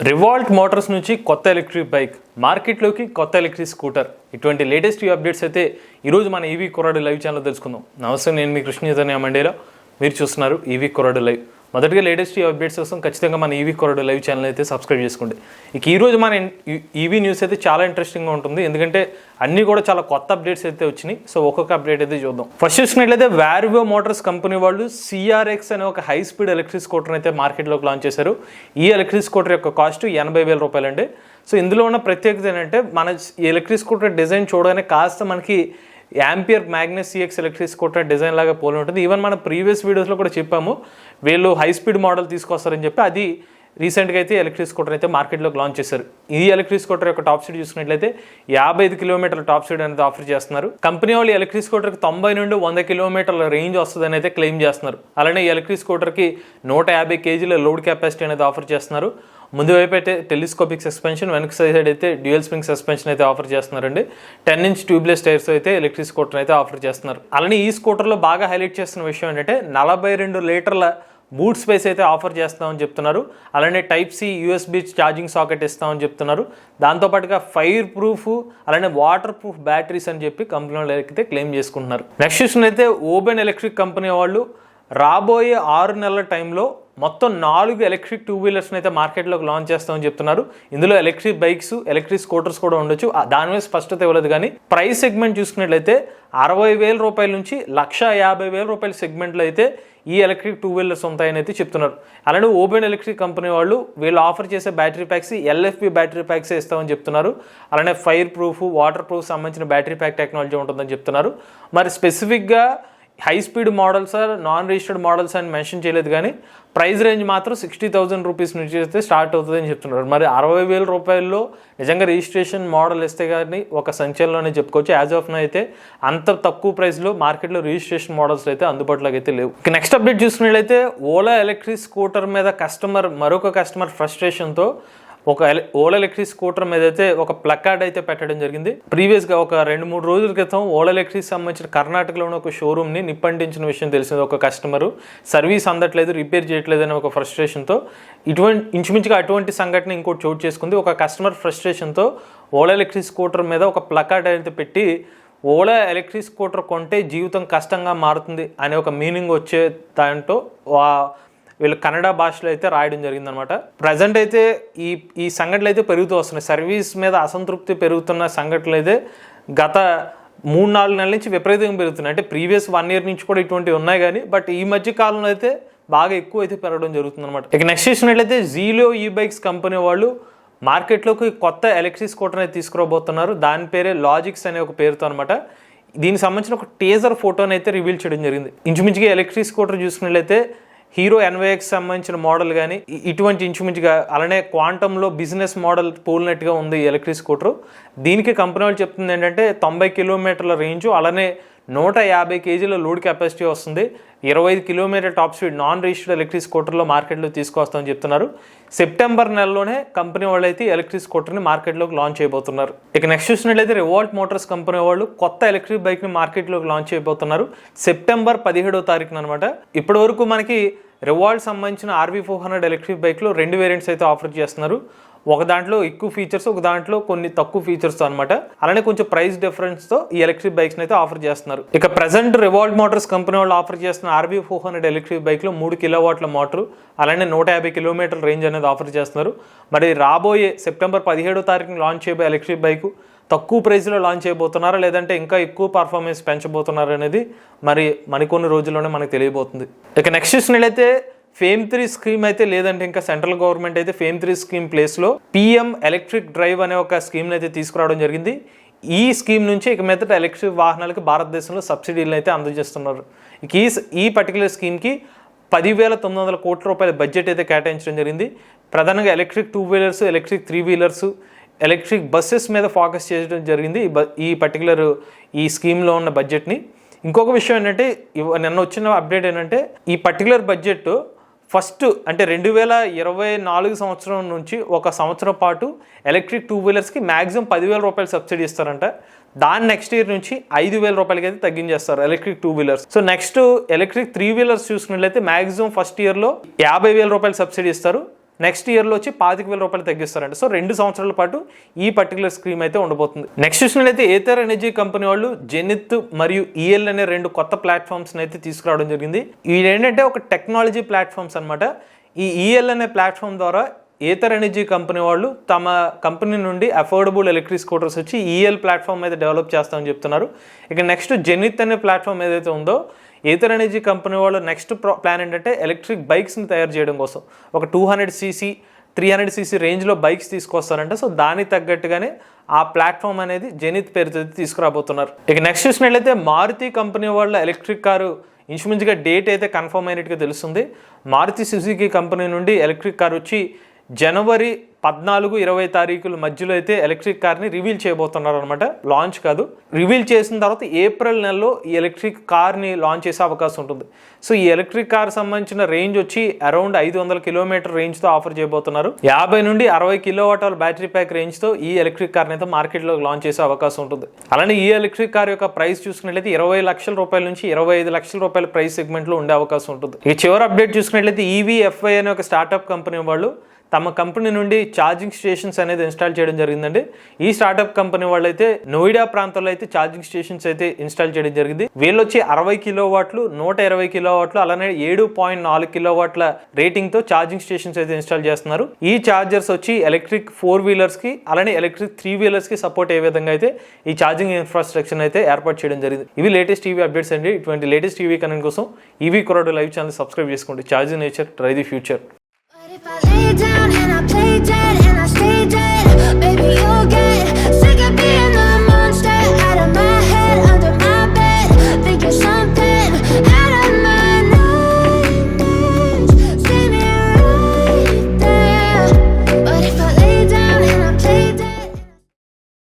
Revolt Motors నుంచి కొత్త electric bike మార్కెట్లోకి కొత్త ఎలక్ట్రిక్ స్కూటర్ ఇటువంటి లేటెస్ట్ అప్డేట్స్ అయితే ఈరోజు మన ఈవీ కొరాడు లైవ్ ఛానల్ తెలుసుకుందాం. నమస్తే, నేను మీ కృష్ణ చైతన్య మండేలో. మీరు చూస్తున్నారు ఈవీ కొరాడు లైవ్. మొదటిగా లేటెస్ట్ అప్డేట్స్ కోసం ఖచ్చితంగా మన ఈవీ కొరాడు లైవ్ ఛానల్ అయితే సబ్స్క్రైబ్ చేసుకోండి. ఇక ఈరోజు మన ఈవీ న్యూస్ అయితే చాలా ఇంట్రెస్టింగ్గా ఉంటుంది, ఎందుకంటే అన్నీ కూడా చాలా కొత్త అప్డేట్స్ అయితే వచ్చినాయి. సో ఒక్కొక్క అప్డేట్ అయితే చూద్దాం. ఫస్ట్ చూసినట్లయితే వారివో మోటార్స్ కంపెనీ వాళ్ళు CRX అనే ఒక హై స్పీడ్ ఎలక్ట్రిక్ స్కూటర్ అయితే మార్కెట్లోకి లాంచ్ చేశారు. ఈ ఎలక్ట్రిక్ స్కూటర్ యొక్క కాస్ట్ 80,000 రూపాయలండి. సో ఇందులో ఉన్న ప్రత్యేకత ఏంటంటే, మన ఎలక్ట్రిక్ స్కూటర్ డిజైన్ చూడగానే కాస్త మనకి ampere Magnus CX electric scooter design లాగా పోలి ఉంటుంది. ఈవెన్ మన ప్రీవియస్ వీడియోస్లో కూడా చెప్పాము, వీళ్ళు హై స్పీడ్ మోడల్ తీసుకొస్తారని చెప్పి. అది రీసెంట్గా అయితే ఎలక్ట్రిక్ స్కూటర్ అయితే మార్కెట్లోకి లాంచ్ చేశారు. ఈ ఎలక్ట్రిక్ స్కూటర్ యొక్క టాప్ స్పీడ్ చూసుకున్నట్లయితే 55 కిలోమీటర్ల టాప్ స్పీడ్ అనేది ఆఫర్ చేస్తున్నారు. కంపెనీ వాళ్ళు ఎలక్ట్రిక్ స్కూటర్కి 90 నుండి 100 కిలోమీటర్ల రేంజ్ వస్తుందని అయితే క్లెయిమ్ చేస్తున్నారు. అలానే ఈ ఎలక్ట్రిక్ స్కూటర్కి 150 కేజీల లోడ్ కెపాసిటీ అనేది ఆఫర్ చేస్తున్నారు. ముందు వైపు అయితే టెలిస్కోపిక్ సస్పెన్షన్, వెనక సైడ్ అయితే డ్యూయల్ స్ప్రింగ్ సస్పెన్షన్ అయితే ఆఫర్ చేస్తున్నారండి. 10 ఇంచ్ ట్యూబ్లెస్ టైర్స్ అయితే ఎలక్ట్రిక్ స్కూటర్ అయితే ఆఫర్ చేస్తున్నారు. అలానే ఈ స్కూటర్లో బాగా హైలైట్ చేస్తున్న విషయం ఏంటంటే 42 లీటర్ల బూట్ స్పేస్ అయితే ఆఫర్ చేస్తామని చెప్తున్నారు. అలానే Type-C USB ఛార్జింగ్ సాకెట్ ఇస్తామని చెప్తున్నారు. దాంతోపాటుగా ఫైర్ ప్రూఫ్ అలానే వాటర్ ప్రూఫ్ బ్యాటరీస్ అని చెప్పి కంపెనీలు అయితే క్లెయిమ్ చేసుకుంటున్నారు. నెక్స్ట్ చూసినట్లయితే ఓబెన్ ఎలక్ట్రిక్ కంపెనీ వాళ్ళు రాబోయే 6 నెలల టైంలో మొత్తం 4 ఎలక్ట్రిక్ 2 వీలర్స్ని అయితే మార్కెట్లోకి లాంచ్ చేస్తామని చెప్తున్నారు. ఇందులో ఎలక్ట్రిక్ బైక్స్, ఎలక్ట్రిక్ స్కూటర్స్ కూడా ఉండొచ్చు. దాని మీద స్పష్టత ఇవ్వలేదు. కానీ ప్రైస్ సెగ్మెంట్ చూసుకున్నట్లయితే 60,000 రూపాయల నుంచి 150,000 రూపాయల సెగ్మెంట్లో అయితే ఈ ఎలక్ట్రిక్ 2 వీలర్స్ ఉంటాయని అయితే చెప్తున్నారు. అలానే ఓబెన్ ఎలక్ట్రిక్ కంపెనీ వాళ్ళు వీళ్ళు ఆఫర్ చేసే battery packs LFP battery packs ఇస్తామని చెప్తున్నారు. అలానే ఫైర్ ప్రూఫ్, వాటర్ ప్రూఫ్ సంబంధించిన బ్యాటరీ ప్యాక్ టెక్నాలజీ ఉంటుందని చెప్తున్నారు. మరి స్పెసిఫిక్గా high speed models, non registered models అని మెన్షన్ చేయలేదు. కానీ ప్రైస్ రేంజ్ మాత్రం 60,000 రూపీస్ నుంచి అయితే స్టార్ట్ అవుతుందని చెప్తున్నారు. మరి 60,000 రూపాయల్లో నిజంగా రిజిస్ట్రేషన్ మోడల్ ఇస్తే కానీ ఒక సంఖ్యలోనే చెప్పుకోవచ్చు. యాజ్ ఆఫ్ నో అయితే అంత తక్కువ ప్రైస్లో మార్కెట్లో రిజిస్ట్రేషన్ మోడల్స్ అయితే అందుబాటులోకి అయితే లేవు. ఇక నెక్స్ట్ అప్డేట్ చూసుకున్నట్లయితే ఓలా ఎలక్ట్రిక్ స్కూటర్ మీద మరొక కస్టమర్ ఫ్రస్ట్రేషన్తో ఓలా ఎలక్ట్రిక్ స్కూటర్ మీద అయితే ఒక ప్లకార్డ్ అయితే పెట్టడం జరిగింది. ప్రీవియస్గా ఒక 2-3 రోజుల క్రితం ఓలా ఎలక్ట్రిక్ సంబంధించిన కర్ణాటకలోని ఒక షోరూమ్ని నిప్పంటించిన విషయం తెలిసింది. ఒక కస్టమరు సర్వీస్ అందట్లేదు, రిపేర్ చేయట్లేదు అనే ఒక ఫ్రస్ట్రేషన్తో ఇంచుమించుగా అటువంటి సంఘటన ఇంకోటి చోటు చేసుకుంది. ఒక కస్టమర్ ఫ్రస్ట్రేషన్తో ఓలా ఎలక్ట్రిక్ స్కూటర్ మీద ఒక ప్లకార్డ్ అయితే పెట్టి, ఓలా ఎలక్ట్రిక్ స్కూటర్ కొంటే జీవితం కష్టంగా మారుతుంది అనే ఒక మీనింగ్ వచ్చే దాంట్లో వీళ్ళు కన్నడ భాషలో అయితే రాయడం జరిగిందనమాట. ప్రజెంట్ అయితే ఈ సంఘటనలు అయితే పెరుగుతూ వస్తున్నాయి. సర్వీస్ మీద అసంతృప్తి పెరుగుతున్న సంఘటనలు అయితే గత 3-4 నెలల నుంచి విపరీతంగా పెరుగుతున్నాయి. అంటే ప్రీవియస్ 1 ఇయర్ నుంచి కూడా ఇటువంటివి ఉన్నాయి కానీ, బట్ ఈ మధ్య కాలంలో అయితే బాగా ఎక్కువ అయితే పెరగడం జరుగుతుంది అనమాట. ఇక నెక్స్ట్ చూసినట్లయితే జీలో ఈ-బైక్స్ కంపెనీ వాళ్ళు మార్కెట్లోకి కొత్త ఎలక్ట్రిక్ స్కూటర్ అయితే తీసుకురాబోతున్నారు. దాని పేరే లాజిక్స్ అనే ఒక పేరుతో అనమాట. దీనికి సంబంధించిన ఒక టీజర్ ఫోటోని అయితే రివీల్ చేయడం జరిగింది. ఇంచుమించుగా ఎలక్ట్రిక్ స్కూటర్ చూసుకున్నట్లయితే హీరో NYX సంబంధించిన మోడల్ కానీ ఇటువంటి ఇంచుమించుగా, అలానే క్వాంటంలో బిజినెస్ మోడల్ పోలినట్టుగా ఉంది ఈ ఎలక్ట్రిక్ స్కూటర్. దీనికి కంపెనీ వాళ్ళు చెప్తుంది ఏంటంటే 90 కిలోమీటర్ల రేంజు, అలానే 150 కేజీల లోడ్ కెపాసిటీ వస్తుంది. 25 kilometre top speed non registered electric స్కూటర్లో మార్కెట్లో తీసుకొస్తామని చెప్తున్నారు. సెప్టెంబర్ నెలలోనే కంపెనీ వాళ్ళు అయితే ఎలక్ట్రిక్ స్కూటర్ని మార్కెట్లోకి లాంచ్ చేయబోతున్నారు. ఇక నెక్స్ట్ చూసినట్లయితే రివాల్ట్ మోటార్స్ కంపెనీ వాళ్ళు కొత్త ఎలక్ట్రిక్ బైక్ని మార్కెట్లోకి లాంచ్ చేయబోతున్నారు సెప్టెంబర్ 17వ తారీఖున అనమాట. ఇప్పటి వరకు మనకి రివాల్ట్ సంబంధించిన RV400 ఎలక్ట్రిక్ బైక్లో 2 వేరియంట్స్ అయితే ఆఫర్ చేస్తున్నారు. ఒక దాంట్లో ఎక్కువ ఫీచర్స్, ఒక దాంట్లో కొన్ని తక్కువ ఫీచర్స్ అనమాట. అలానే కొంచెం ప్రైస్ డిఫరెన్స్తో ఈ ఎలక్ట్రిక్ బైక్స్ అయితే ఆఫర్ చేస్తున్నారు. ఇక ప్రజెంట్ రివాల్ట్ మోటార్స్ కంపెనీ వాళ్ళు ఆఫర్ చేస్తున్న RV400 ఎలక్ట్రిక్ బైక్లో 3 కిలోవాట్ల మోటార్, అలానే 150 కిలోమీటర్ల రేంజ్ అనేది ఆఫర్ చేస్తున్నారు. మరి రాబోయే సెప్టెంబర్ 17వ తారీఖున లాంచ్ చేయబోయే ఎలక్ట్రిక్ బైక్ తక్కువ ప్రైస్లో లాంచ్ చేయబోతున్నారా, లేదంటే ఇంకా ఎక్కువ పర్ఫార్మెన్స్ పెంచబోతున్నారు అనేది మరి మరికొన్ని రోజుల్లోనే మనకు తెలియబోతుంది. ఇక నెక్స్ట్ చూసినట్లయితే FAME 3 స్కీమ్ అయితే లేదంటే ఇంకా సెంట్రల్ గవర్నమెంట్ అయితే FAME 3 స్కీమ్ ప్లేస్లో PM ఎలక్ట్రిక్ డ్రైవ్ అనే ఒక స్కీమ్ని అయితే తీసుకురావడం జరిగింది. ఈ స్కీమ్ నుంచి ఇక మీదట ఎలక్ట్రిక్ వాహనాలకు భారతదేశంలో సబ్సిడీలు అయితే అందజేస్తున్నారు. ఈ పర్టికులర్ స్కీమ్కి 10,900 కోట్ల రూపాయల బడ్జెట్ అయితే కేటాయించడం జరిగింది. ప్రధానంగా electric 2 wheelers, electric 3 wheelers, electric buses మీద ఫోకస్ చేయడం జరిగింది ఈ పర్టికులర్ ఈ స్కీమ్లో ఉన్న బడ్జెట్ని. ఇంకొక విషయం ఏంటంటే, నిన్న వచ్చిన అప్డేట్ ఏంటంటే, ఈ పర్టికులర్ బడ్జెట్ ఫస్ట్ అంటే 2024 సంవత్సరం నుంచి ఒక సంవత్సరం పాటు ఎలక్ట్రిక్ 2 వీలర్స్కి మ్యాక్సిమం 10,000 రూపాయలు సబ్సిడీ ఇస్తారంట. దాని నెక్స్ట్ ఇయర్ నుంచి 5,000 రూపాయలకి అయితే తగ్గించేస్తారు electric 2 wheelers. So next electric 3 wheelers చూసుకున్నట్లయితే మ్యాక్సిమం ఫస్ట్ ఇయర్లో 50,000 రూపాయలు సబ్సిడీ ఇస్తారు. నెక్స్ట్ ఇయర్లో వచ్చి 25,000 రూపాయలు తగ్గిస్తారంట. సో 2 సంవత్సరాల పాటు ఈ పర్టికులర్ స్కీమ్ అయితే ఉండబోతుంది. నెక్స్ట్ చూసినట్లయితే ఏథర్ ఎనర్జీ కంపెనీ వాళ్ళు జెనిత్ మరియు ఈఎల్ అనే 2 కొత్త ప్లాట్ఫామ్స్ని అయితే తీసుకురావడం జరిగింది. ఇవి ఏంటంటే ఒక టెక్నాలజీ ప్లాట్ఫామ్స్ అనమాట. ఈ ఈఎల్ అనే ప్లాట్ఫామ్ ద్వారా ఏథర్ ఎనర్జీ కంపెనీ వాళ్ళు తమ కంపెనీ నుండి అఫోర్డబుల్ ఎలక్ట్రిక్ స్కూటర్స్ వచ్చి ఈఎల్ ప్లాట్ఫామ్ అయితే డెవలప్ చేస్తామని చెప్తున్నారు. ఇక నెక్స్ట్ జెనిత్ అనే ప్లాట్ఫామ్ ఏదైతే ఉందో ఏథర్ ఎనర్జీ కంపెనీ వాళ్ళు నెక్స్ట్ ప్లాన్ ఏంటంటే ఎలక్ట్రిక్ బైక్స్ని తయారు చేయడం కోసం ఒక 200cc 300cc రేంజ్లో బైక్స్ తీసుకొస్తారంటే సో దానికి తగ్గట్టుగానే ఆ ప్లాట్ఫామ్ అనేది జెనిత్ పేరుతో తీసుకురాబోతున్నారు. ఇక నెక్స్ట్ చూసినట్లయితే మారుతి కంపెనీ వాళ్ళ ఎలక్ట్రిక్ కారు ఇన్స్ట్రుమెంట్స్గా డేట్ అయితే కన్ఫర్మ్ అయినట్టుగా తెలుస్తుంది. మారుతి సుజుకి కంపెనీ నుండి ఎలక్ట్రిక్ కార్ వచ్చి జనవరి 14-20 తారీఖుల మధ్యలో అయితే ఎలక్ట్రిక్ కార్ని రివీల్ చేయబోతున్నారు అనమాట. లాంచ్ కాదు, రివీల్ చేసిన తర్వాత ఏప్రిల్ నెలలో ఈ ఎలక్ట్రిక్ కార్ని లాంచ్ చేసే అవకాశం ఉంటుంది. సో ఈ ఎలక్ట్రిక్ కార్ సంబంధించిన రేంజ్ వచ్చి అరౌండ్ 500 కిలోమీటర్ రేంజ్తో ఆఫర్ చేయబోతున్నారు. 50 నుండి 60 కిలోవాట్ బ్యాటరీ ప్యాక్ రేంజ్తో ఈ ఎలక్ట్రిక్ కార్ని అయితే మార్కెట్లో లాంచ్ చేసే అవకాశం ఉంటుంది. అలానే ఈ ఎలక్ట్రిక్ కార్ యొక్క ప్రైస్ చూసుకున్నట్లయితే 20 లక్షల రూపాయల నుంచి 25 లక్షల రూపాయల ప్రైస్ సెగ్మెంట్లో ఉండే అవకాశం ఉంటుంది. ఈ చివరి అప్డేట్ చూసుకున్నట్లయితే EVFI అనే ఒక స్టార్టప్ కంపెనీ వాళ్ళు తమ కంపెనీ నుండి ఛార్జింగ్ స్టేషన్స్ అనేది ఇన్స్టాల్ చేయడం జరిగిందండి. ఈ స్టార్టప్ కంపెనీ వాళ్ళైతే నోయిడా ప్రాంతంలో అయితే ఛార్జింగ్ స్టేషన్స్ అయితే ఇన్స్టాల్ చేయడం జరిగింది. వీళ్ళు వచ్చి 60 కిలోవాట్లు 120 కిలోవాట్లు అలానే 7.4 కిలోవాట్ల రేటింగ్తో ఛార్జింగ్ స్టేషన్స్ అయితే ఇన్స్టాల్ చేస్తున్నారు. ఈ ఛార్జర్స్ వచ్చి ఎలక్ట్రిక్ 4 వీలర్స్కి అలానే ఎలక్ట్రిక్ 3 వీలర్స్కి సపోర్ట్ అయ్యే విధంగా అయితే ఈ ఛార్జింగ్ ఇన్ఫ్రాస్ట్రక్చర్ అయితే ఏర్పాటు చేయడం జరిగింది. ఇవి లేటెస్ట్ టీవీ అప్డేట్స్ అండి. ఇటువంటి లేటెస్ట్ టీవీ కనెక్ట్ కోసం ఈవీ కొరాడో లైవ్ ఛానల్ సబ్స్క్రైబ్ చేసుకోండి. Charging nature, try the future. If I lay down and I play dead